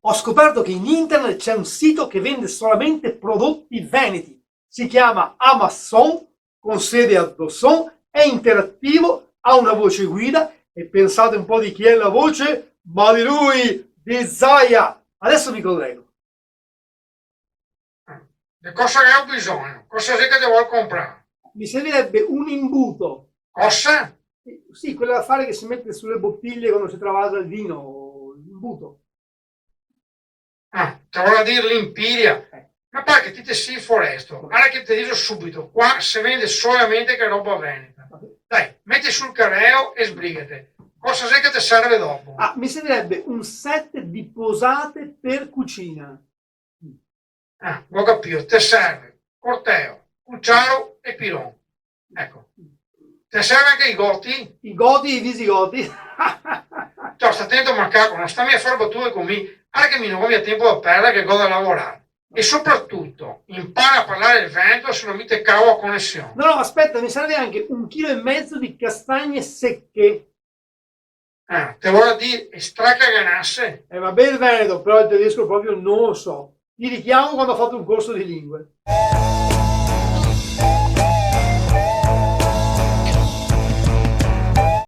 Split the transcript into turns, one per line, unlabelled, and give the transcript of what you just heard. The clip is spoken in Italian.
Ho scoperto che in internet c'è un sito che vende solamente prodotti veneti. Si chiama Amazon, con sede a Dosson, è interattivo, ha una voce guida e pensate un po' di chi è la voce? Ma di lui, di Zaya. Adesso mi collego.
Di cosa che ho bisogno? Cosa sei che ti vuoi comprare?
Mi servirebbe un imbuto.
Cosa?
Sì, quell'affare che si mette sulle bottiglie quando si travasa il vino, l'imbuto.
Ah, te voglio dire l'Impiria. Ma perché ti sei foresto? Guarda che ti dico subito, qua si vende solamente che roba veneta. Dai, metti sul carreo e sbrigate. Cosa sai che ti serve dopo?
Ah, mi servirebbe un set di posate per cucina.
Ah, ho capito, ti serve corteo, cucciaro e pilon. Ecco. Ti serve anche i goti?
I goti, i visigoti.
Ciao, sta attento macaco, non stammi a fare battute con me. Guarda che mi non ho tempo da perdere che godo da lavorare. E soprattutto, impara a parlare il veneto se non mi te cavo a connessione.
No, no, aspetta, mi serve anche 1,5 kg di castagne secche.
Ah, te voglio dire, stracaganasse.
Va bene il veneto, però il tedesco proprio non lo so. Ti richiamo quando ho fatto un corso di lingue.